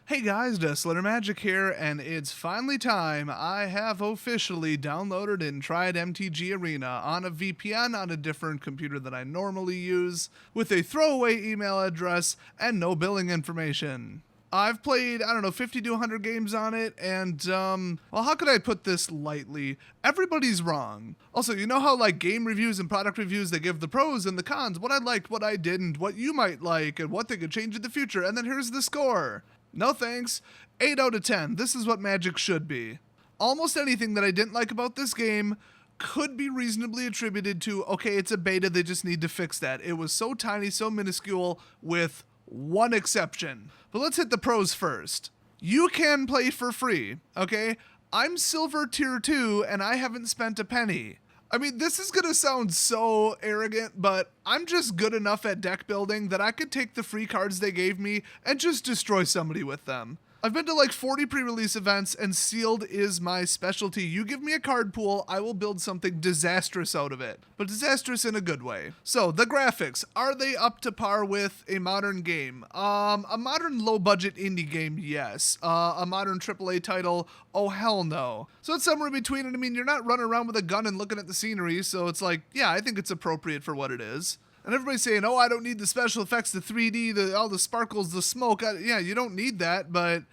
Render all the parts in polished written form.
Hey guys, Desolator Magic here, and it's finally time. I have officially downloaded and tried MTG Arena on a VPN on a different computer than I normally use, with a throwaway email address and no billing information. I've played, 50 to 100 games on it, and, well, how could I put this lightly? Everybody's wrong. Also, you know how, like, game reviews and product reviews, they give the pros and the cons, what I liked, what I didn't, what you might like, and what they could change in the future, and then here's the score. No thanks. 8 out of 10. This is what Magic should be. Almost anything that I didn't like about this game could be reasonably attributed to, okay, it's a beta, they just need to fix that. It was so tiny, so minuscule, with one exception. But let's hit the pros first. You can play for free, okay? I'm Silver Tier 2, and I haven't spent a penny. I mean, this is gonna sound so arrogant, but I'm just good enough at deck building that I could take the free cards they gave me and just destroy somebody with them. I've been to like 40 pre-release events, and sealed is my specialty. You give me a card pool, I will build something disastrous out of it, but disastrous in a good way. So, the graphics, are they up to par with a modern game? A modern low-budget indie game, yes. A modern AAA title, oh hell no. So it's somewhere in between, and I mean, you're not running around with a gun and looking at the scenery, so it's like, yeah, I think it's appropriate for what it is. And everybody's saying, oh, I don't need the special effects, the 3D, all the sparkles, the smoke. Yeah, you don't need that, but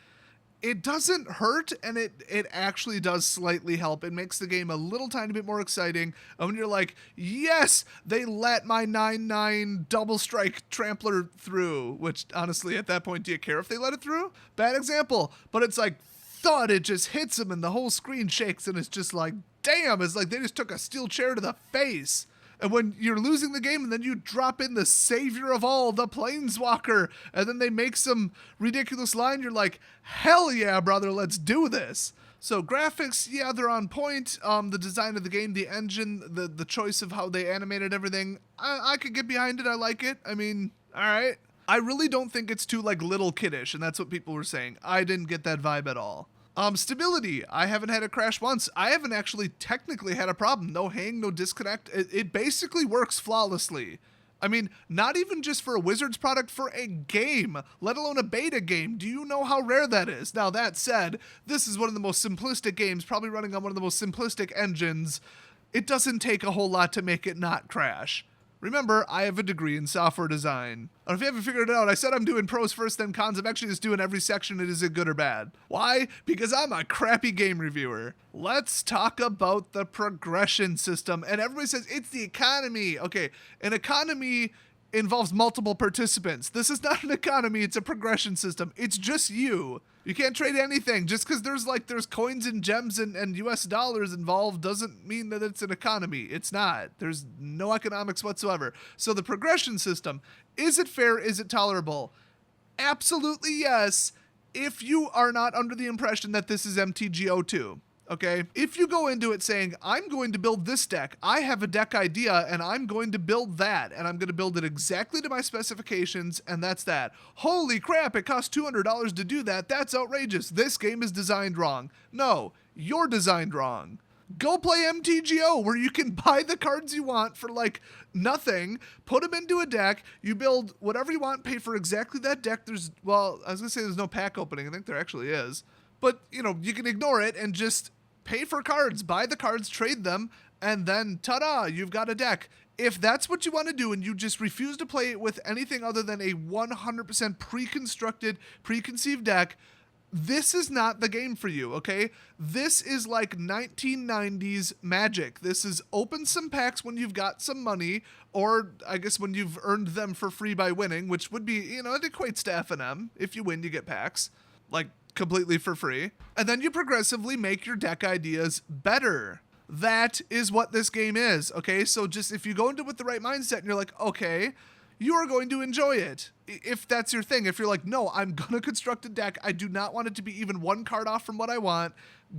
it doesn't hurt, and it actually does slightly help. It makes the game a little tiny bit more exciting. And when you're like, yes, they let my 9/9 double strike trampler through, which honestly, at that point, do you care if they let it through? Bad example, but it's like, thud, it just hits him, and the whole screen shakes, and it's just like, damn, it's like they just took a steel chair to the face. And when you're losing the game and then you drop in the savior of all, the planeswalker, and then they make some ridiculous line, you're like, hell yeah, brother, let's do this. So graphics, yeah, they're on point. The design of the game, the engine, the choice of how they animated everything, I could get behind it. I like it. I mean, all right. I really don't think it's too like little kiddish, and that's what people were saying. I didn't get that vibe at all. Stability. I haven't had a crash once. I haven't actually technically had a problem. No hang, no disconnect. It basically works flawlessly. I mean, not even just for a Wizards product, for a game, let alone a beta game. Do you know how rare that is? Now, that said, this is one of the most simplistic games, probably running on one of the most simplistic engines. It doesn't take a whole lot to make it not crash. Remember, I have a degree in software design. Or if you haven't figured it out, I said I'm doing pros first, then cons. I'm actually just doing every section. Is it good or bad? Why? Because I'm a crappy game reviewer. Let's talk about the progression system. And everybody says, it's the economy. Okay, an economy involves multiple participants. This is not an economy, it's a progression system. It's just you. You can't trade anything. Just because there's coins and gems and US dollars involved doesn't mean that it's an economy. It's not. There's no economics whatsoever. So the progression system, is it fair? Is it tolerable? Absolutely yes, if you are not under the impression that this is MTGO2. Okay, if you go into it saying, I'm going to build this deck, I have a deck idea, and I'm going to build that, and I'm going to build it exactly to my specifications, and that's that. Holy crap, it costs $200 to do that. That's outrageous. This game is designed wrong. No, you're designed wrong. Go play MTGO, where you can buy the cards you want for like nothing, put them into a deck, you build whatever you want, pay for exactly that deck. I was going to say there's no pack opening. I think there actually is. But, you can ignore it and just pay for cards, buy the cards, trade them, and then ta-da, you've got a deck. If that's what you want to do and you just refuse to play it with anything other than a 100% pre-constructed, preconceived deck, this is not the game for you, okay? This is like 1990s Magic. This is open some packs when you've got some money, or I guess when you've earned them for free by winning, which would be, it equates to F&M. If you win, you get packs. Like, completely for free. And then you progressively make your deck ideas better. That is what this game is, okay? So just if you go into it with the right mindset and you're like, okay, you are going to enjoy it. If that's your thing, if you're like, no, I'm gonna construct a deck, I do not want it to be even one card off from what I want,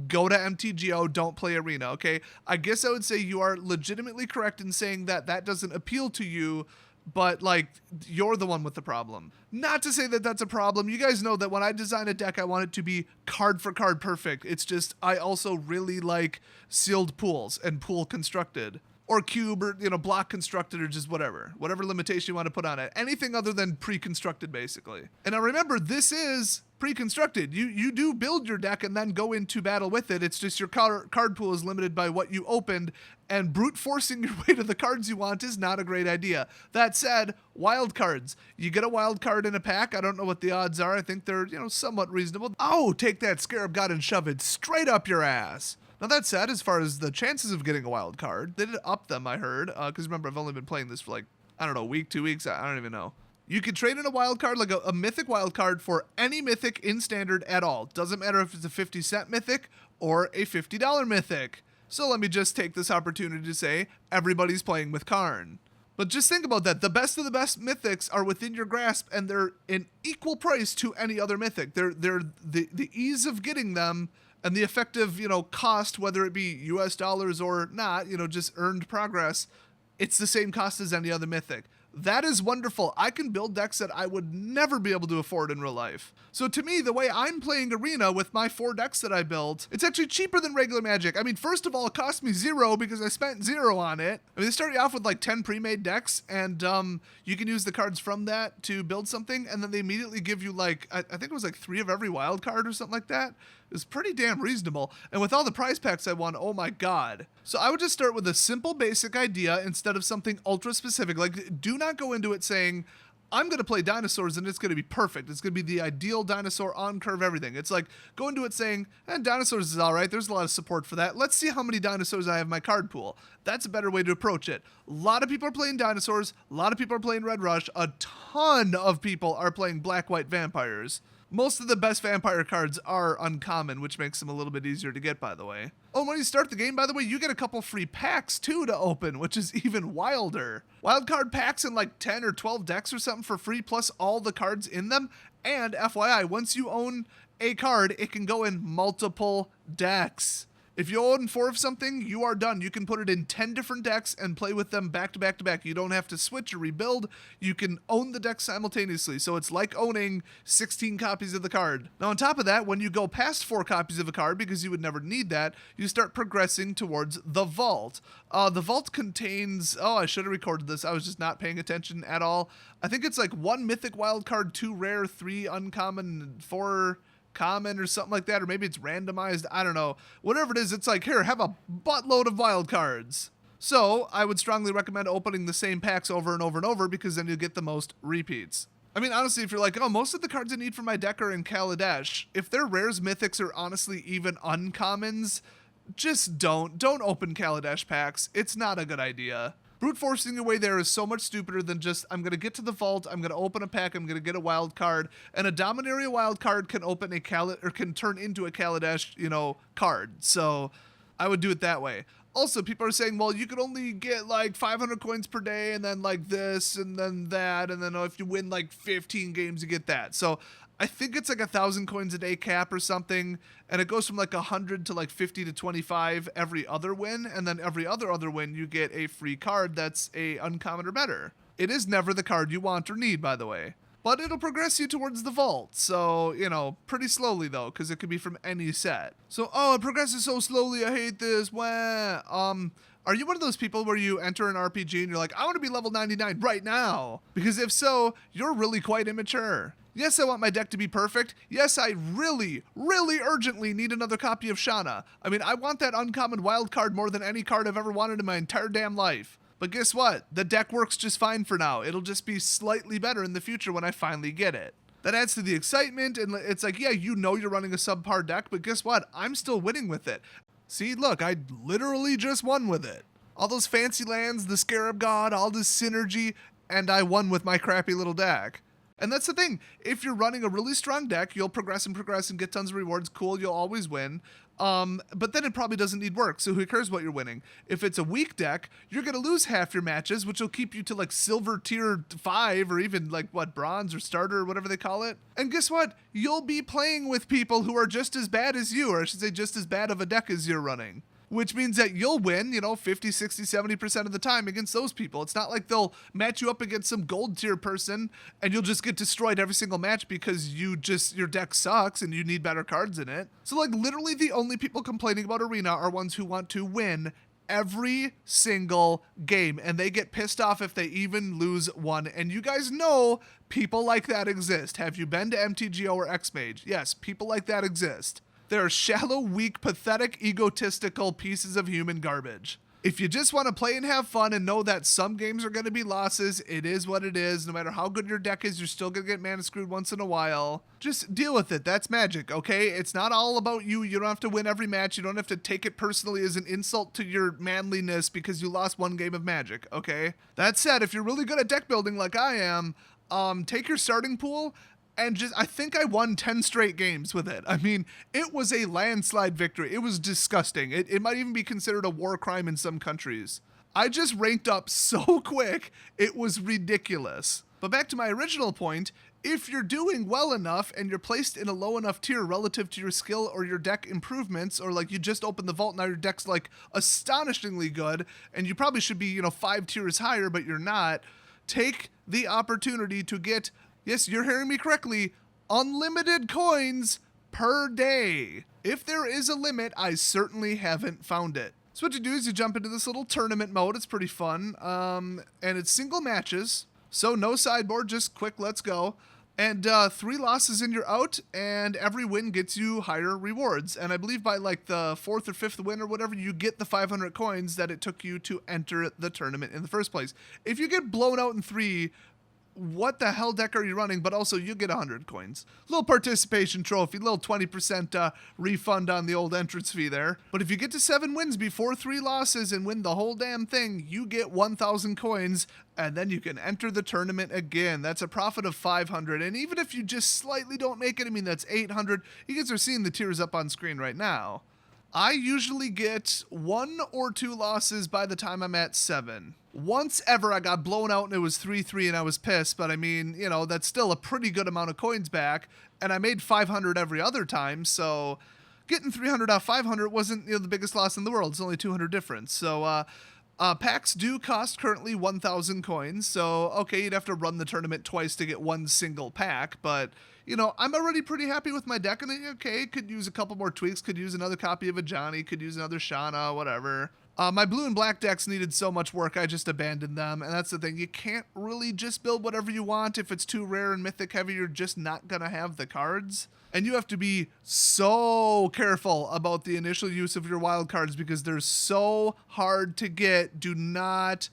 go to MTGO, don't play Arena, okay? I guess I would say you are legitimately correct in saying that that doesn't appeal to you, but like, you're the one with the problem. Not to say that that's a problem. You guys know that when I design a deck, I want it to be card for card perfect. It's just, I also really like sealed pools and pool constructed. or cube or, block constructed or just whatever limitation you want to put on it. Anything other than pre-constructed, basically. And now remember, this is pre-constructed. You do build your deck and then go into battle with it. It's just your card pool is limited by what you opened, and brute forcing your way to the cards you want is not a great idea. That said, wild cards. You get a wild card in a pack. I don't know what the odds are. I think they're, somewhat reasonable. Oh, take that, Scarab God, and shove it straight up your ass. Now that said, as far as the chances of getting a wild card, they did up them, I heard, because remember, I've only been playing this for a week, 2 weeks, I don't even know. You can trade in a wild card, like a mythic wild card, for any mythic in standard at all. Doesn't matter if it's a 50-cent mythic or a $50 mythic. So let me just take this opportunity to say, everybody's playing with Karn. But just think about that. The best of the best mythics are within your grasp, and they're in equal price to any other mythic. They're the ease of getting them and the effective, cost, whether it be US dollars or not, just earned progress, it's the same cost as any other mythic. That is wonderful. I can build decks that I would never be able to afford in real life. So to me, the way I'm playing Arena with my 4 decks that I built, it's actually cheaper than regular Magic. I mean, first of all, it cost me 0 because I spent 0 on it. I mean, they start you off with 10 pre-made decks, and you can use the cards from that to build something, and then they immediately give you I think it was 3 of every wild card or something like that. It was pretty damn reasonable. And with all the prize packs I won, oh my god. So I would just start with a simple basic idea instead of something ultra specific. Do not go into it saying, I'm going to play dinosaurs and it's going to be perfect. It's going to be the ideal dinosaur on curve, everything. It's go into it saying, dinosaurs is all right. There's a lot of support for that. Let's see how many dinosaurs I have in my card pool. That's a better way to approach it. A lot of people are playing dinosaurs. A lot of people are playing Red Rush. A ton of people are playing black-white vampires. Most of the best vampire cards are uncommon, which makes them a little bit easier to get, by the way. Oh, when you start the game, by the way, you get a couple free packs, too, to open, which is even wilder. Wildcard packs in 10 or 12 decks or something for free, plus all the cards in them. And FYI, once you own a card, it can go in multiple decks. If you own 4 of something, you are done. You can put it in 10 different decks and play with them back to back to back. You don't have to switch or rebuild. You can own the deck simultaneously. So it's like owning 16 copies of the card. Now on top of that, when you go past 4 copies of a card, because you would never need that, you start progressing towards the vault. The vault contains, I should have recorded this. I was just not paying attention at all. I think it's 1 mythic wild card, 2 rare, 3 uncommon, 4 common or something like that, or maybe it's randomized, I don't know. Whatever it is, it's here, have a buttload of wild cards. So I would strongly recommend opening the same packs over and over and over, because then you'll get the most repeats. I mean, honestly, if you're most of the cards I need for my deck are in Kaladesh, if they're rares, mythics, or honestly even uncommons, just don't open Kaladesh packs. It's not a good idea. Brute forcing your way there is so much stupider than just, I'm going to get to the vault, I'm going to open a pack, I'm going to get a wild card, and a Dominaria wild card can open can turn into a Kaladesh, card. So I would do it that way. Also, people are saying, well, you could only get 500 coins per day, and then this, and then that, and then if you win 15 games, you get that. So I think it's 1,000 coins a day cap or something, and it goes from 100 to 50 to 25 every other win, and then every other win you get a free card that's a uncommon or better. It is never the card you want or need, by the way, but it'll progress you towards the vault. So, pretty slowly though, because it could be from any set. So, it progresses so slowly, I hate this. Wah. Are you one of those people where you enter an RPG and you're I want to be level 99 right now? Because if so, you're really quite immature. Yes, I want my deck to be perfect. Yes, I really, really urgently need another copy of Shana. I mean, I want that uncommon wild card more than any card I've ever wanted in my entire damn life. But guess what? The deck works just fine for now. It'll just be slightly better in the future when I finally get it. That adds to the excitement, and it's yeah, you're running a subpar deck, but guess what? I'm still winning with it. See, look, I literally just won with it. All those fancy lands, the Scarab God, all this synergy, and I won with my crappy little deck. And that's the thing. If you're running a really strong deck, you'll progress and get tons of rewards. Cool, you'll always win. But then it probably doesn't need work, so who cares what you're winning? If it's a weak deck, you're going to lose half your matches, which will keep you to silver tier 5 or even bronze or starter or whatever they call it. And guess what? You'll be playing with people who are just as bad as you, or I should say just as bad of a deck as you're running. Which means that you'll win, 50, 60, 70% of the time against those people. It's not like they'll match you up against some gold tier person and you'll just get destroyed every single match because your deck sucks and you need better cards in it. So literally the only people complaining about Arena are ones who want to win every single game, and they get pissed off if they even lose one. And you guys know people like that exist. Have you been to MTGO or X-Mage? Yes, people like that exist. They're shallow, weak, pathetic, egotistical pieces of human garbage. If you just want to play and have fun and know that some games are going to be losses, it is what it is. No matter how good your deck is, you're still going to get mana screwed once in a while. Just deal with it. That's Magic, okay? It's not all about you. You don't have to win every match. You don't have to take it personally as an insult to your manliness because you lost one game of Magic, okay? That said, if you're really good at deck building like I am, take your starting pool and I think I won 10 straight games with it. I mean, it was a landslide victory. It was disgusting. It might even be considered a war crime in some countries. I just ranked up so quick, it was ridiculous. But back to my original point, if you're doing well enough and you're placed in a low enough tier relative to your skill or your deck improvements, or like you just opened the vault, now your deck's like astonishingly good, and you probably should be, 5 tiers higher, but you're not, take the opportunity to get, yes, you're hearing me correctly, unlimited coins per day. If there is a limit, I certainly haven't found it. So what you do is you jump into this little tournament mode. It's pretty fun. And it's single matches. So no sideboard, just quick, let's go. And 3 losses and you're out, and every win gets you higher rewards. And I believe by like the 4th or 5th win or whatever, you get the 500 coins that it took you to enter the tournament in the first place. If you get blown out in 3, what the hell deck are you running? But also you get 100 coins. Little participation trophy, little 20% refund on the old entrance fee there. But if you get to 7 wins before 3 losses and win the whole damn thing, you get 1,000 coins, and then you can enter the tournament again. That's a profit of 500. And even if you just slightly don't make it, I mean, that's 800. You guys are seeing the tiers up on screen right now. I usually get 1 or 2 losses by the time I'm at 7. Once ever I got blown out and it was 3-3 and I was pissed, but I mean, that's still a pretty good amount of coins back, and I made 500 every other time, so getting 300 out of 500 wasn't the biggest loss in the world. It's only 200 difference. So packs do cost currently 1,000 coins, so okay, you'd have to run the tournament twice to get one single pack, but I'm already pretty happy with my deck, and okay, could use a couple more tweaks, could use another copy of a Johnny, could use another Shauna, whatever. My blue and black decks needed so much work, I just abandoned them, and that's the thing. You can't really just build whatever you want. If it's too rare and mythic heavy, you're just not gonna have the cards. And you have to be so careful about the initial use of your wild cards because they're so hard to get. Do not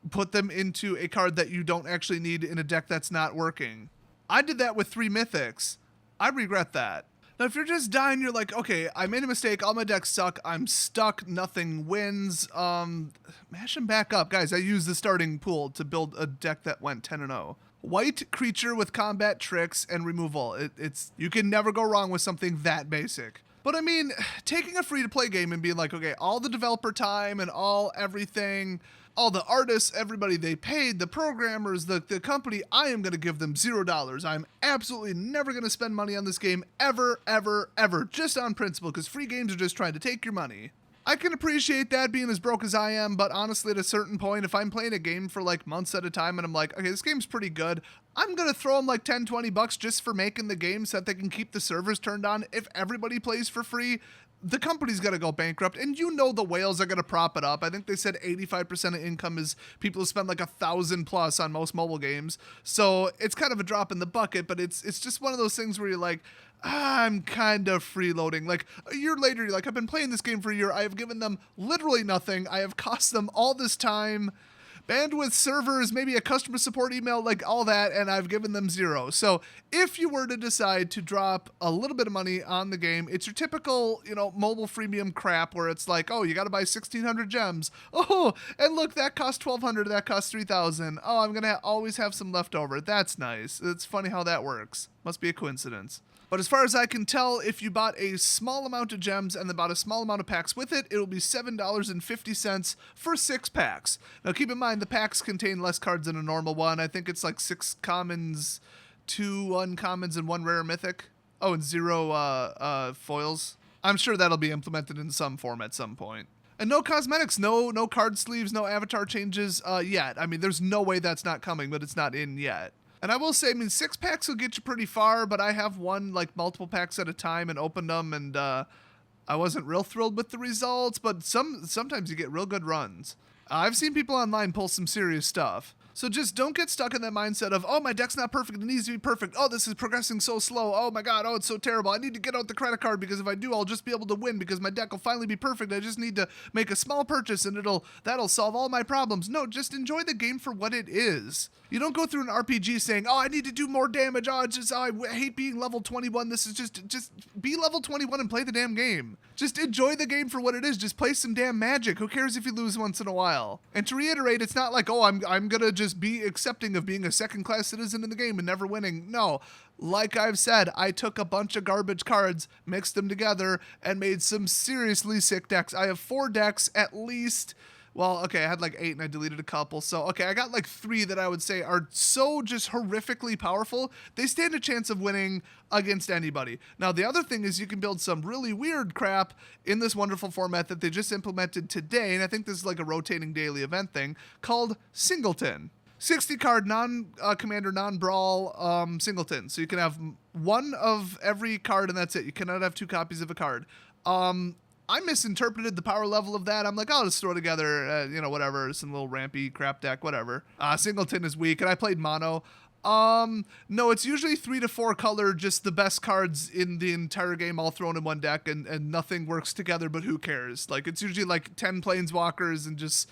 put them into a card that you don't actually need in a deck that's not working. I did that with 3 mythics. I regret that. Now, if you're just dying, you're like, okay, I made a mistake. All my decks suck. I'm stuck. Nothing wins. Mash them back up. Guys, I used the starting pool to build a deck that went 10-0. White creature with combat tricks and removal. You can never go wrong with something that basic. But I mean, taking a free-to-play game and being like, okay, all the developer time and everything, all the artists, everybody they paid, the programmers, the company, I am going to give them $0. I'm absolutely never going to spend money on this game ever, ever, ever, just on principle, because free games are just trying to take your money. I can appreciate that being as broke as I am, but honestly, at a certain point, if I'm playing a game for like months at a time and I'm like, okay, this game's pretty good, I'm going to throw them like 10, 20 bucks just for making the game so that they can keep the servers turned on. If everybody plays for free, the company's going to go bankrupt, and the whales are going to prop it up. I think they said 85% of income is people who spend like $1,000+ on most mobile games. So it's kind of a drop in the bucket, but it's just one of those things where you're like, I'm kind of freeloading. Like a year later, you're like, I've been playing this game for a year. I have given them literally nothing. I have cost them all this time, bandwidth, servers, maybe a customer support email, like all that, and I've given them 0. So if you were to decide to drop a little bit of money on the game, it's your typical, mobile freemium crap where it's like, oh, you got to buy 1,600 gems. Oh, and look, that costs 1,200, that costs 3,000. Oh, I'm going to always have some left over. That's nice. It's funny how that works. Must be a coincidence. But as far as I can tell, if you bought a small amount of gems and then bought a small amount of packs with it, it'll be $7.50 for 6 packs. Now keep in mind, the packs contain less cards than a normal one. I think it's like 6 commons, 2 uncommons, and 1 rare mythic. Oh, and 0 foils. I'm sure that'll be implemented in some form at some point. And no cosmetics, no card sleeves, no avatar changes yet. I mean, there's no way that's not coming, but it's not in yet. And I will say, 6 packs will get you pretty far, but I have won like multiple packs at a time and opened them, and I wasn't real thrilled with the results, but sometimes you get real good runs. I've seen people online pull some serious stuff. So just don't get stuck in that mindset of, oh, my deck's not perfect, it needs to be perfect. Oh, this is progressing so slow. Oh my god, oh, it's so terrible. I need to get out the credit card because if I do, I'll just be able to win because my deck will finally be perfect. I just need to make a small purchase and that'll solve all my problems. No, just enjoy the game for what it is. You don't go through an RPG saying, oh, I need to do more damage. Oh, I hate being level 21. This is just be level 21 and play the damn game. Just enjoy the game for what it is. Just play some damn Magic. Who cares if you lose once in a while? And to reiterate, it's not like, oh, I'm going to just be accepting of being a second-class citizen in the game and never winning. No. Like I've said, I took a bunch of garbage cards, mixed them together, and made some seriously sick decks. I have 4 decks at least. Well, okay, I had like 8 and I deleted a couple. So, okay, I got like 3 that I would say are so just horrifically powerful. They stand a chance of winning against anybody. Now, the other thing is you can build some really weird crap in this wonderful format that they just implemented today. And I think this is like a rotating daily event thing called Singleton. 60 card non-commander, non-brawl Singleton. So you can have 1 of every card and that's it. You cannot have 2 copies of a card. I misinterpreted the power level of that. I'm like, I'll just throw together, whatever, some little rampy crap deck, whatever. Singleton is weak, and I played mono. No, it's usually 3 to 4 color, just the best cards in the entire game all thrown in one deck, and nothing works together, but who cares? Like, it's usually like 10 planeswalkers and just...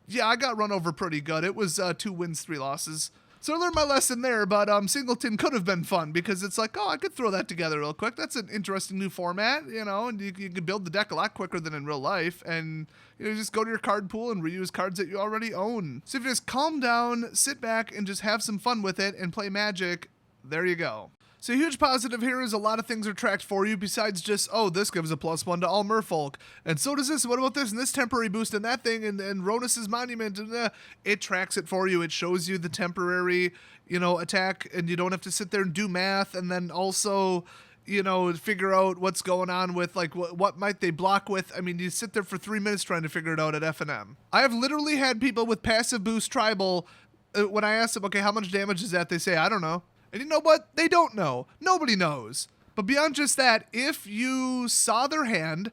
Yeah, I got run over pretty good. It was 2 wins, 3 losses. So I learned my lesson there, but Singleton could have been fun because it's like, oh, I could throw that together real quick. That's an interesting new format, and you can build the deck a lot quicker than in real life, and just go to your card pool and reuse cards that you already own. So if you just calm down, sit back, and just have some fun with it and play Magic, there you go. So a huge positive here is a lot of things are tracked for you besides just, oh, this gives a +1 to all merfolk. And so does this. What about this and this temporary boost and that thing and Ronus's monument? And, it tracks it for you. It shows you the temporary, attack, and you don't have to sit there and do math and then also, figure out what's going on with, like, what might they block with. I mean, you sit there for 3 minutes trying to figure it out at F&M. I have literally had people with passive boost tribal, when I ask them, okay, how much damage is that? They say, I don't know. And you know what? They don't know. Nobody knows. But beyond just that, if you saw their hand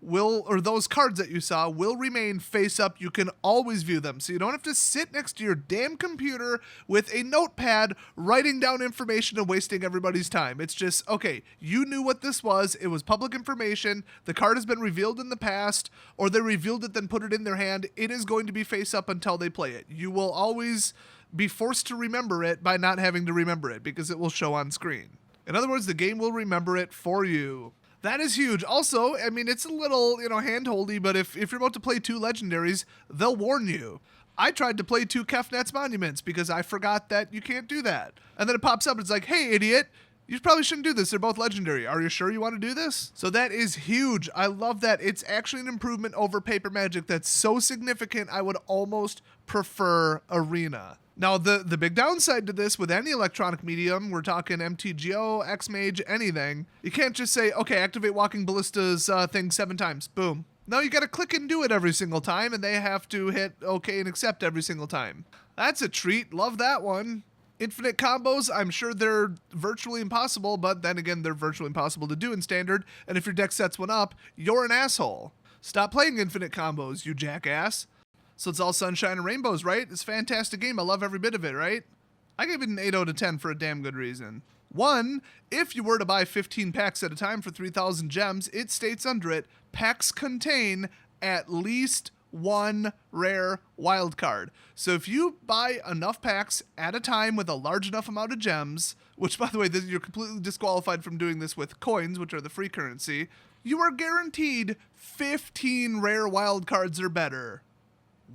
will, or those cards that you saw will remain face up. You can always view them. So you don't have to sit next to your damn computer with a notepad writing down information and wasting everybody's time. It's just, okay, you knew what this was. It was public information. The card has been revealed in the past, or they revealed it then put it in their hand. It is going to be face up until they play it. You will always be forced to remember it by not having to remember it because it will show on screen. In other words, the game will remember it for you. That is huge. Also, I mean, it's a little, hand-holdy, but if you're about to play 2 legendaries, they'll warn you. I tried to play 2 Kefnet's monuments because I forgot that you can't do that. And then it pops up, it's like, hey, idiot, you probably shouldn't do this. They're both legendary. Are you sure you want to do this? So that is huge. I love that. It's actually an improvement over Paper Magic that's so significant, I would almost prefer Arena. Now, the big downside to this with any electronic medium, we're talking MTGO, X-Mage, anything, you can't just say, okay, activate Walking Ballista's thing 7 times. Boom. No, you got to click and do it every single time, and they have to hit okay and accept every single time. That's a treat. Love that one. Infinite combos, I'm sure they're virtually impossible, but then again, they're virtually impossible to do in Standard, and if your deck sets one up, you're an asshole. Stop playing infinite combos, you jackass. So it's all sunshine and rainbows, right? It's a fantastic game. I love every bit of it, right? I gave it an 8 out of 10 for a damn good reason. 1, if you were to buy 15 packs at a time for 3,000 gems, it states under it, packs contain at least 1 rare wild card. So if you buy enough packs at a time with a large enough amount of gems, which by the way, you're completely disqualified from doing this with coins, which are the free currency, you are guaranteed 15 rare wild cards or better.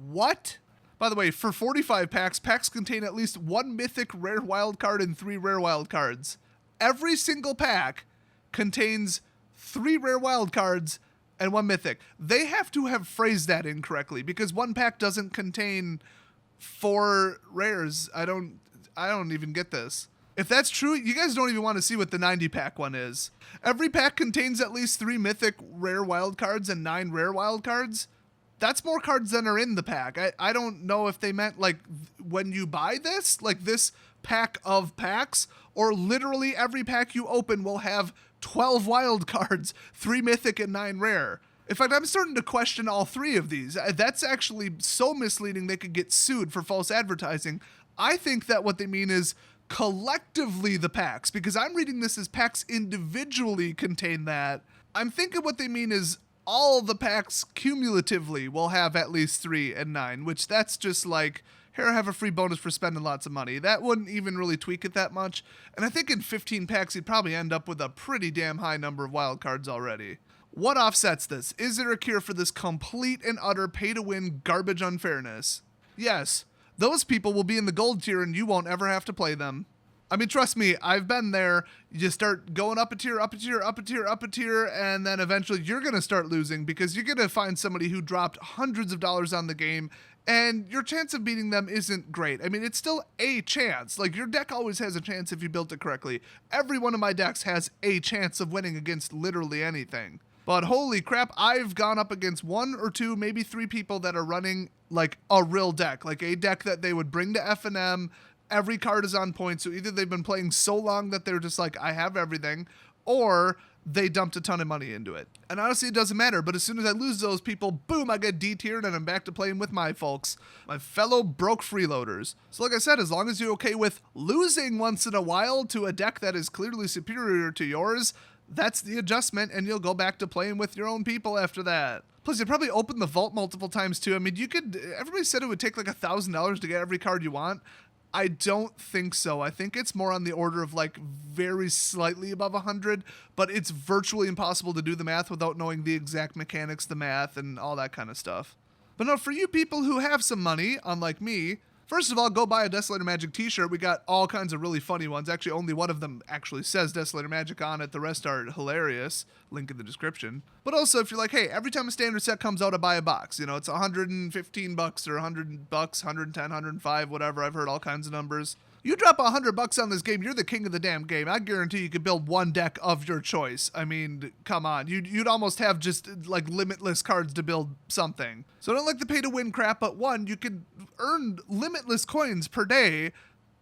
What? By the way, for 45 packs, packs contain at least 1 mythic rare wild card and 3 rare wild cards. Every single pack contains 3 rare wild cards and 1 mythic. They have to have phrased that incorrectly because 1 pack doesn't contain 4 rares. I don't even get this. If that's true, you guys don't even want to see what the 90 pack one is. Every pack contains at least 3 mythic rare wild cards and 9 rare wild cards. That's more cards than are in the pack. I don't know if they meant like when you buy this, like this pack of packs, or literally every pack you open will have 12 wild cards, 3 mythic and 9 rare. In fact, I'm starting to question all 3 of these. That's actually so misleading they could get sued for false advertising. I think that what they mean is collectively the packs, because I'm reading this as packs individually contain that. I'm thinking what they mean is all the packs cumulatively will have at least 3 and 9, which that's just like, here, have a free bonus for spending lots of money. That wouldn't even really tweak it that much. And I think in 15 packs, you'd probably end up with a pretty damn high number of wild cards already. What offsets this? Is there a cure for this complete and utter pay-to-win garbage unfairness? Yes, those people will be in the gold tier and you won't ever have to play them. I mean, trust me, I've been there. You start going up a tier, up a tier, up a tier, up a tier, and then eventually you're going to start losing because you're going to find somebody who dropped hundreds of dollars on the game, and your chance of beating them isn't great. I mean, it's still a chance. Like, your deck always has a chance if you built it correctly. Every one of my decks has a chance of winning against literally anything. But holy crap, I've gone up against 1 or 2, maybe 3 people that are running like a real deck, like a deck that they would bring to F&M. Every card is on point, so either they've been playing so long that they're just like, I have everything, or they dumped a ton of money into it. And honestly, it doesn't matter, but as soon as I lose those people, boom, I get D-tiered and I'm back to playing with my folks, my fellow broke freeloaders. So like I said, as long as you're okay with losing once in a while to a deck that is clearly superior to yours, that's the adjustment, and you'll go back to playing with your own people after that. Plus, you probably open the vault multiple times too. I mean, everybody said it would take like $1,000 to get every card you want. I don't think so. I think it's more on the order of like very slightly above 100, but it's virtually impossible to do the math without knowing the exact mechanics, the math, and all that kind of stuff. But no, for you people who have some money, unlike me, first of all, go buy a Desolator Magic t-shirt. We got all kinds of really funny ones. Actually, only one of them actually says Desolator Magic on it. The rest are hilarious. Link in the description. But also, if you're like, hey, every time a standard set comes out, I buy a box. You know, it's $115 or $100, $110, $105, whatever. I've heard all kinds of numbers. You drop $100 on this game, you're the king of the damn game. I guarantee you could build one deck of your choice. I mean, come on. You'd almost have just like limitless cards to build something. So I don't like the pay to win crap, but one, you could earn limitless coins per day.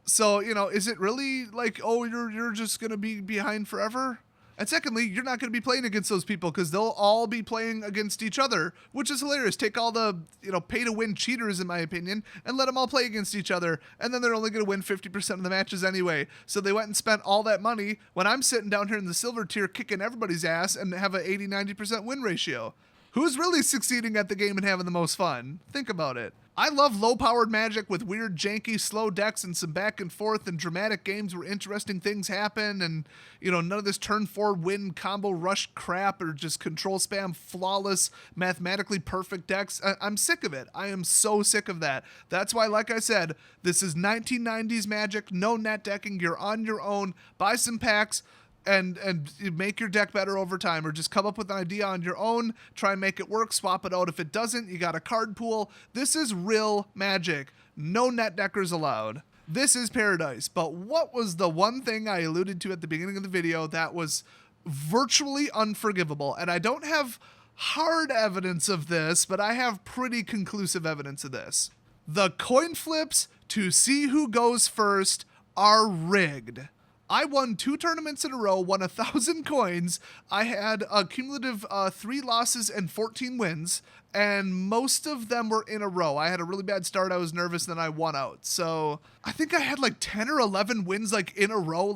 So, you know, is it really like, oh, you're just going to be behind forever? And secondly, you're not going to be playing against those people because they'll all be playing against each other, which is hilarious. Take all the, pay-to-win cheaters, in my opinion, and let them all play against each other, and then they're only going to win 50% of the matches anyway. So they went and spent all that money when I'm sitting down here in the silver tier kicking everybody's ass and have an 80-90% win ratio. Who's really succeeding at the game and having the most fun? Think about it. I love low-powered Magic with weird, janky, slow decks and some back and forth and dramatic games where interesting things happen and, none of this turn 4 win combo rush crap or just control spam flawless, mathematically perfect decks. I'm sick of it. I am so sick of that. That's why, like I said, this is 1990s Magic, no net decking. You're on your own. Buy some packs. And make your deck better over time, or just come up with an idea on your own, try and make it work, swap it out. If it doesn't, you got a card pool. This is real Magic. No net deckers allowed. This is paradise. But what was the one thing I alluded to at the beginning of the video that was virtually unforgivable? And I don't have hard evidence of this, but I have pretty conclusive evidence of this. The coin flips to see who goes first are rigged. I won 2 tournaments in a row, won 1,000 coins. I had a cumulative 3 losses and 14 wins, and most of them were in a row. I had a really bad start. I was nervous, then I won out. So I think I had like 10 or 11 wins like in a row.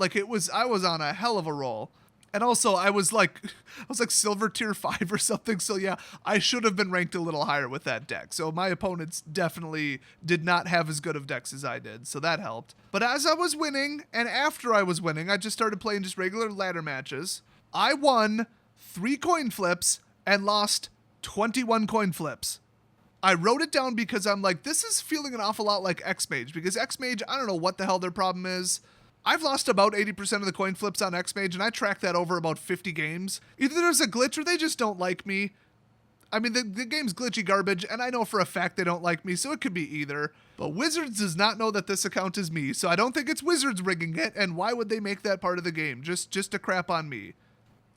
I was on a hell of a roll. And also, I was like silver tier 5 or something. So yeah, I should have been ranked a little higher with that deck. So my opponents definitely did not have as good of decks as I did. So that helped. But as I was winning, and after I was winning, I just started playing just regular ladder matches. I won 3 coin flips and lost 21 coin flips. I wrote it down because I'm like, this is feeling an awful lot like X-Mage. Because X-Mage, I don't know what the hell their problem is. I've lost about 80% of the coin flips on X-Mage, and I tracked that over about 50 games. Either there's a glitch or they just don't like me. I mean, the game's glitchy garbage, and I know for a fact they don't like me, so it could be either. But Wizards does not know that this account is me, so I don't think it's Wizards rigging it, and why would they make that part of the game? Just to crap on me.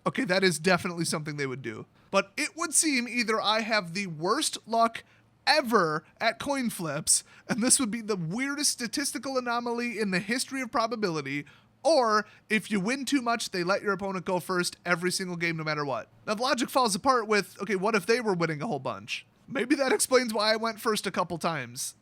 Okay, that is definitely something they would do. But it would seem either I have the worst luck ever at coin flips, and this would be the weirdest statistical anomaly in the history of probability, Or if you win too much, they let your opponent go first every single game no matter what. Now the logic falls apart with, okay, what if they were winning a whole bunch? Maybe that explains why I went first a couple times.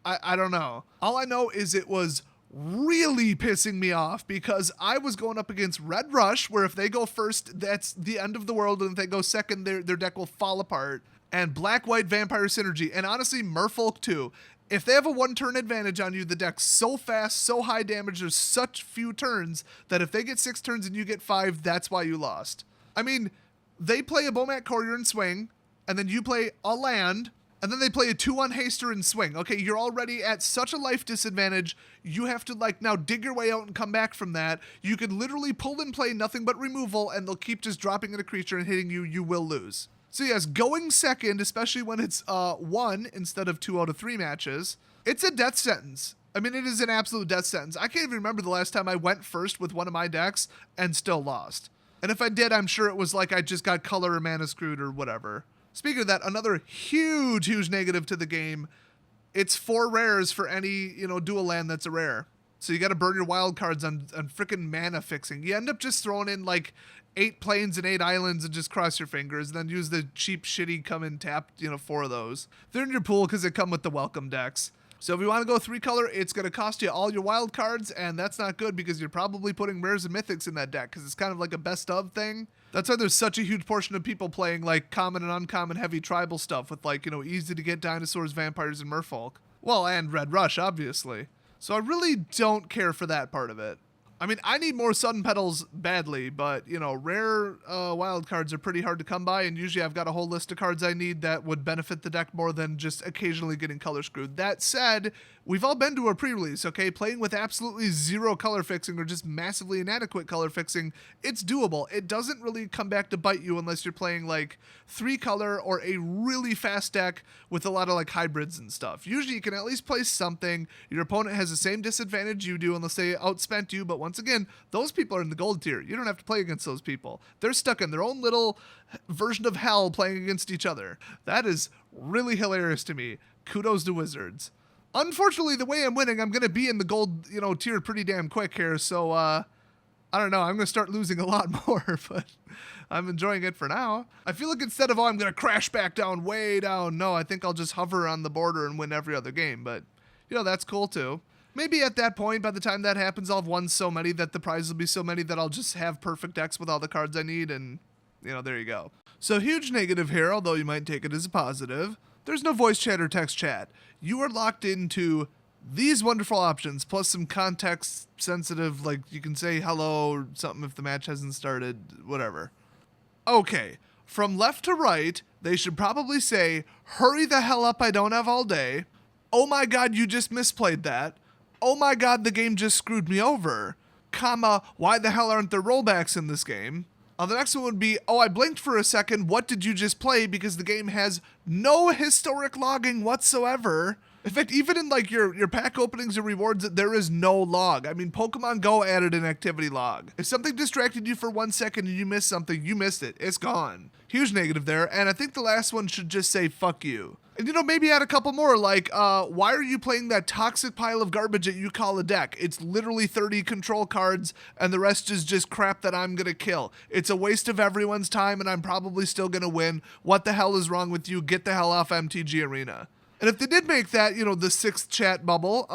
I don't know. All I know is it was really pissing me off because I was going up against Red Rush, where if they go first, that's the end of the world, and if they go second, their deck will fall apart. And Black-White Vampire Synergy, and honestly, Merfolk too. If they have a one-turn advantage on you, the deck's so fast, so high damage, there's such few turns that if they get 6 turns and you get 5, that's why you lost. I mean, they play a Bomat Courier and swing, and then you play a land, and then they play a 2-1 Haster and swing. Okay, you're already at such a life disadvantage, you have to now dig your way out and come back from that. You can literally pull and play nothing but removal, and they'll keep just dropping in a creature and hitting you, you will lose. So yes, going second, especially when it's 1 instead of 2 out of 3 matches, it's a death sentence. I mean, it is an absolute death sentence. I can't even remember the last time I went first with one of my decks and still lost. And if I did, I'm sure it was like I just got color or mana screwed or whatever. Speaking of that, another huge negative to the game, it's 4 rares for any, dual land that's a rare. So you got to burn your wild cards on freaking mana fixing. You end up just throwing in like 8 plains and 8 islands and just cross your fingers, and then use the cheap, shitty come and tap, 4 of those. They're in your pool because they come with the welcome decks. So if you want to go 3 color, it's going to cost you all your wild cards, and that's not good because you're probably putting rares and mythics in that deck because it's kind of like a best of thing. That's why there's such a huge portion of people playing like common and uncommon heavy tribal stuff with like, easy to get dinosaurs, vampires, and merfolk. Well, and Red Rush, obviously. So I really don't care for that part of it. I mean, I need more Sudden Petals badly, but, rare wild cards are pretty hard to come by, and usually I've got a whole list of cards I need that would benefit the deck more than just occasionally getting color screwed. That said, we've all been to a pre-release, okay? Playing with absolutely 0 color fixing or just massively inadequate color fixing, it's doable. It doesn't really come back to bite you unless you're playing, like, 3 color or a really fast deck with a lot of, like, hybrids and stuff. Usually you can at least play something. Your opponent has the same disadvantage you do unless they outspent you, but once again, those people are in the gold tier. You don't have to play against those people. They're stuck in their own little version of hell playing against each other. That is really hilarious to me. Kudos to Wizards. Unfortunately, the way I'm winning, I'm going to be in the gold, tier pretty damn quick here, so, I don't know, I'm going to start losing a lot more, but I'm enjoying it for now. I feel like instead of, I'm going to crash back down, way down, no, I think I'll just hover on the border and win every other game, but, that's cool too. Maybe at that point, by the time that happens, I'll have won so many that the prizes will be so many that I'll just have perfect decks with all the cards I need, and, there you go. So huge negative here, although you might take it as a positive. There's no voice chat or text chat. You are locked into these wonderful options, plus some context sensitive, like you can say hello or something if the match hasn't started, whatever. Okay, from left to right, they should probably say, hurry the hell up, I don't have all day. Oh my god, you just misplayed that. Oh my god, the game just screwed me over. Comma, why the hell aren't there rollbacks in this game? The next one would be, oh, I blinked for a second, what did you just play? Because the game has no historic logging whatsoever. In fact, even in like your pack openings and rewards, there is no log. I mean, Pokemon Go added an activity log. If something distracted you for 1 second and you missed something, you missed it. It's gone. Huge negative there. And I think the last one should just say, fuck you. And maybe add a couple more, like, why are you playing that toxic pile of garbage that you call a deck? It's literally 30 control cards, and the rest is just crap that I'm gonna kill. It's a waste of everyone's time, and I'm probably still gonna win. What the hell is wrong with you? Get the hell off MTG Arena. And if they did make that, the 6th chat bubble,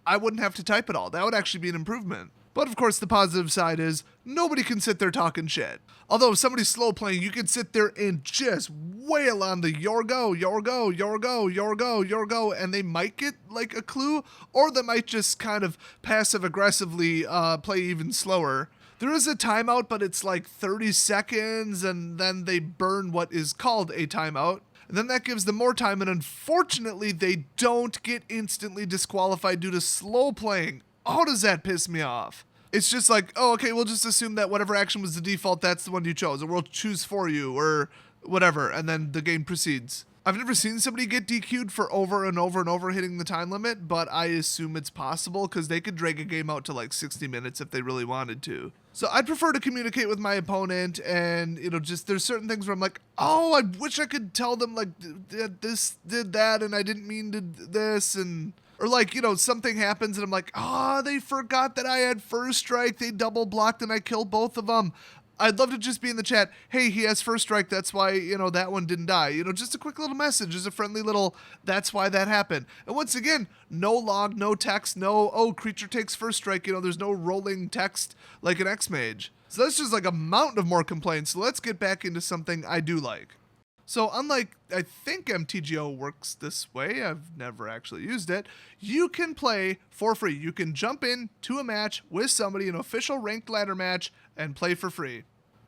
I wouldn't have to type at all. That would actually be an improvement. But of course, the positive side is nobody can sit there talking shit. Although if somebody's slow playing, you can sit there and just wail on the your go, your go, your go, your go, your go, and they might get like a clue, or they might just kind of passive aggressively play even slower. There is a timeout, but it's like 30 seconds, and then they burn what is called a timeout. And then that gives them more time, and unfortunately, they don't get instantly disqualified due to slow playing. Oh, does that piss me off? It's just like, oh, okay, we'll just assume that whatever action was the default, that's the one you chose, or we'll choose for you, or whatever, and then the game proceeds. I've never seen somebody get DQ'd for over and over and over hitting the time limit, but I assume it's possible, because they could drag a game out to like 60 minutes if they really wanted to. So I'd prefer to communicate with my opponent, and, just, there's certain things where I'm like, oh, I wish I could tell them, like, this did that, and I didn't mean to this, and... Or like, something happens and I'm like, they forgot that I had first strike. They double blocked and I killed both of them. I'd love to just be in the chat. Hey, he has first strike. That's why, that one didn't die. Just a quick little message, just a friendly little, that's why that happened. And once again, no log, no text, no, creature takes first strike. There's no rolling text like an X-Mage. So that's just like a mountain of more complaints. So let's get back into something I do like. So unlike, I think MTGO works this way, I've never actually used it, you can play for free. You can jump in to a match with somebody, an official ranked ladder match, and play for free.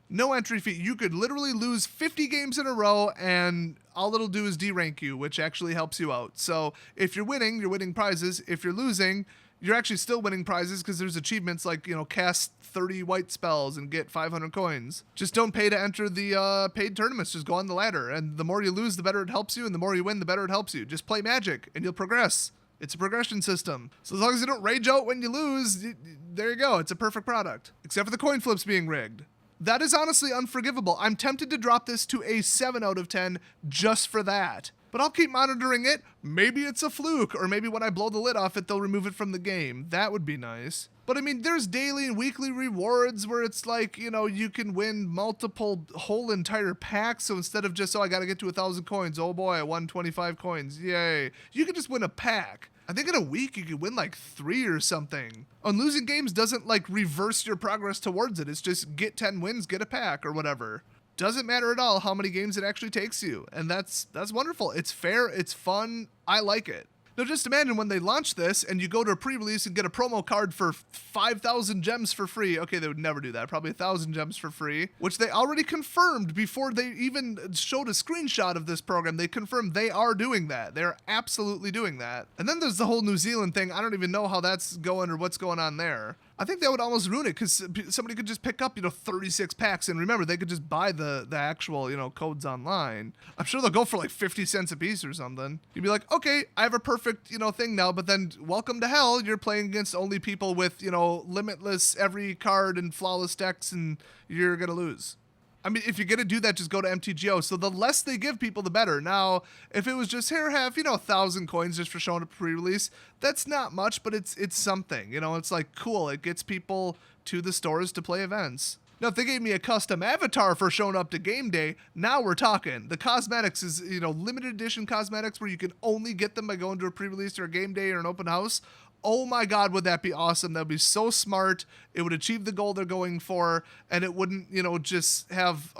No entry fee. You could literally lose 50 games in a row and all it'll do is derank you, which actually helps you out. So if you're winning prizes. If you're losing, you're actually still winning prizes because there's achievements like, cast 30 white spells and get 500 coins. Just don't pay to enter the paid tournaments. Just go on the ladder. And the more you lose, the better it helps you. And the more you win, the better it helps you. Just play Magic and you'll progress. It's a progression system. So as long as you don't rage out when you lose, there you go. It's a perfect product. Except for the coin flips being rigged. That is honestly unforgivable. I'm tempted to drop this to a 7 out of 10 just for that. But I'll keep monitoring it. Maybe it's a fluke, or maybe when I blow the lid off it, they'll remove it from the game. That would be nice. But I mean, there's daily and weekly rewards where it's like, you can win multiple whole entire packs. So instead of just, I got to get to 1,000 coins. Oh boy, I won 25 coins. Yay. You can just win a pack. I think in a week you could win like 3 or something. And losing games doesn't like reverse your progress towards it. It's just get 10 wins, get a pack or whatever. Doesn't matter at all how many games it actually takes you. And that's wonderful. It's fair. It's fun. I like it. Now just imagine when they launch this and you go to a pre-release and get a promo card for 5,000 gems for free. Okay, they would never do that. Probably 1,000 gems for free, which they already confirmed before they even showed a screenshot of this program. They confirmed they are doing that. They're absolutely doing that. And then there's the whole New Zealand thing. I don't even know how that's going or what's going on there. I think that would almost ruin it because somebody could just pick up, 36 packs. And remember, they could just buy the actual, codes online. I'm sure they'll go for like 50 cents a piece or something. You'd be like, okay, I have a perfect, thing now. But then welcome to hell. You're playing against only people with, limitless every card and flawless decks and you're going to lose. I mean, if you're going to do that, just go to MTGO. So the less they give people, the better. Now, if it was just, here, have, 1,000 coins just for showing a pre-release, that's not much, but it's something. It's like, cool. It gets people to the stores to play events. Now, if they gave me a custom avatar for showing up to game day, now we're talking. The cosmetics is, limited edition cosmetics where you can only get them by going to a pre-release or a game day or an open house. Oh my God, would that be awesome? That would be so smart. It would achieve the goal they're going for, and it wouldn't, just have,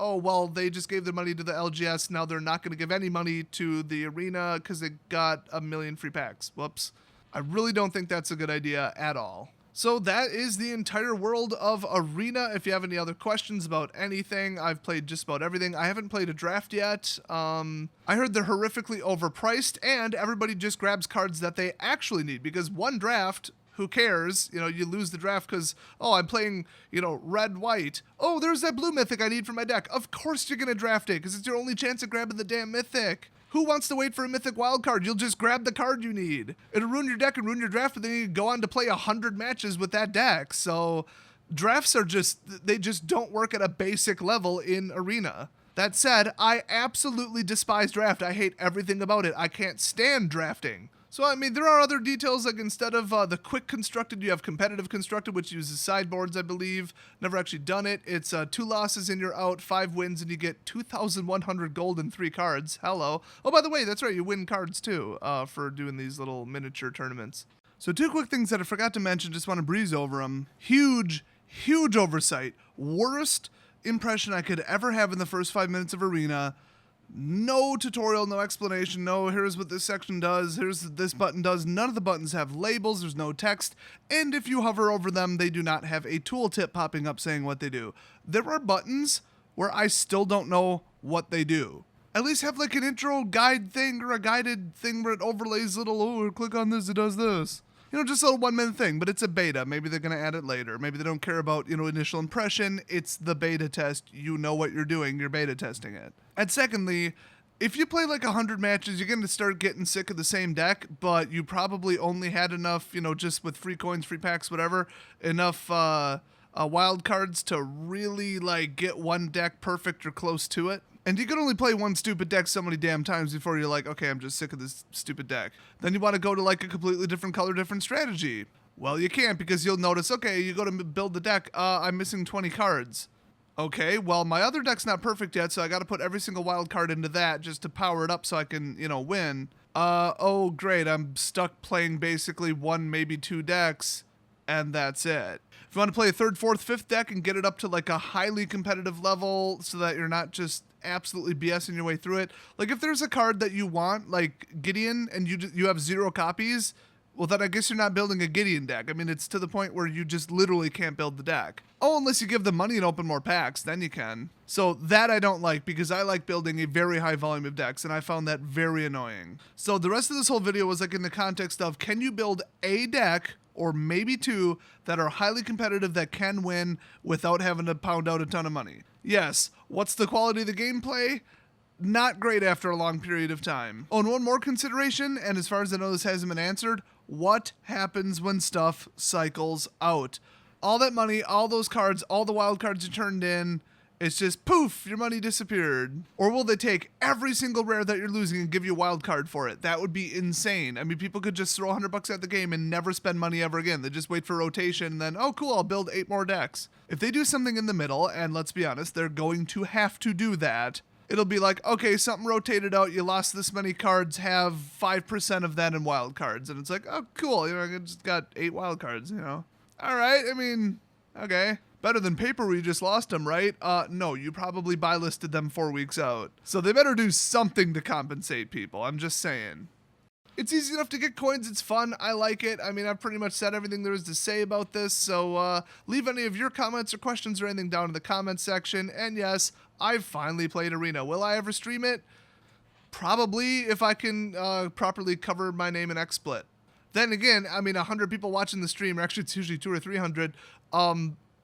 they just gave their money to the LGS. Now they're not going to give any money to the arena because they got 1 million free packs. Whoops. I really don't think that's a good idea at all. So that is the entire world of Arena. If you have any other questions about anything, I've played just about everything. I haven't played a draft yet. I heard they're horrifically overpriced, and everybody just grabs cards that they actually need, because one draft, who cares? You lose the draft because, I'm playing, red, white. Oh, there's that blue mythic I need for my deck. Of course you're going to draft it because it's your only chance of grabbing the damn mythic. Who wants to wait for a mythic wild card? You'll just grab the card you need. It'll ruin your deck and ruin your draft, but then you go on to play 100 matches with that deck. So drafts they just don't work at a basic level in Arena. That said, I absolutely despise draft. I hate everything about it. I can't stand drafting. So, I mean, there are other details, like instead of the quick constructed, you have competitive constructed, which uses sideboards, I believe. Never actually done it. It's 2 losses and you're out, 5 wins, and you get 2,100 gold and 3 cards. Hello. Oh, by the way, that's right, you win cards too for doing these little miniature tournaments. So 2 quick things that I forgot to mention, just want to breeze over them. Huge oversight. Worst impression I could ever have in the first 5 minutes of Arena. No tutorial, no explanation, no here's what this section does, here's what this button does. None of the buttons have labels, there's no text, and if you hover over them, they do not have a tooltip popping up saying what they do. There are buttons where I still don't know what they do. At least have like an intro guide thing or a guided thing where it overlays little, click on this, it does this. Just a little 1-minute thing, but it's a beta. Maybe they're going to add it later. Maybe they don't care about, initial impression. It's the beta test. You know what you're doing. You're beta testing it. And secondly, if you play like 100 matches, you're going to start getting sick of the same deck, but you probably only had enough, just with free coins, free packs, whatever, enough wild cards to really like get one deck perfect or close to it. And you can only play one stupid deck so many damn times before you're like, okay, I'm just sick of this stupid deck. Then you want to go to like a completely different color, different strategy. Well, you can't, because you'll notice, okay, you go to build the deck, I'm missing 20 cards. Okay, well, my other deck's not perfect yet, so I got to put every single wild card into that just to power it up so I can, win. Oh, great, I'm stuck playing basically one, maybe two decks, and that's it. If you want to play a third, fourth, fifth deck and get it up to like a highly competitive level so that you're not just absolutely BSing your way through it, like if there's a card that you want, like Gideon, and you have 0 copies, well, then I guess you're not building a Gideon deck. I mean, it's to the point where you just literally can't build the deck. Oh, unless you give them money and open more packs, then you can. So that I don't like, because I like building a very high volume of decks, and I found that very annoying. So the rest of this whole video was like in the context of, can you build a deck, or maybe two, that are highly competitive that can win without having to pound out a ton of money? Yes. What's the quality of the gameplay? Not great after a long period of time. Oh, and one more consideration, and as far as I know this hasn't been answered, what happens when stuff cycles out? All that money, all those cards, all the wild cards you turned in, it's just poof, your money disappeared. Or will they take every single rare that you're losing and give you a wild card for it? That would be insane. I mean, people could just throw $100 at the game and never spend money ever again. They just wait for rotation and then, oh cool, I'll build 8 more decks. If they do something in the middle, and let's be honest, they're going to have to do that, it'll be like, okay, something rotated out, you lost this many cards, have 5% of that in wild cards. And it's like, oh, cool, I just got 8 wild cards, All right, I mean, okay. Better than paper where you just lost them, right? No, you probably buy listed them 4 weeks out. So they better do something to compensate people, I'm just saying. It's easy enough to get coins, it's fun, I like it. I mean, I've pretty much said everything there is to say about this, so leave any of your comments or questions or anything down in the comments section. And yes, I've finally played Arena. Will I ever stream it? Probably, if I can properly cover my name in XSplit. Then again, I mean, 100 people watching the stream, or actually it's usually 200 or 300,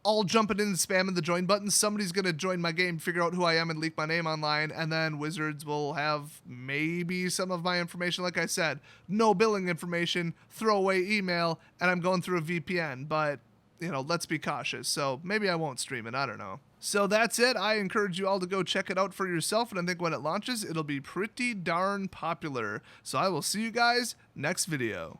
all jumping in and spamming the join button. Somebody's going to join my game, figure out who I am, and leak my name online, and then Wizards will have maybe some of my information. Like I said, no billing information, throwaway email, and I'm going through a VPN, but, let's be cautious. So maybe I won't stream it, I don't know. So that's it. I encourage you all to go check it out for yourself, and I think when it launches, it'll be pretty darn popular. So I will see you guys next video.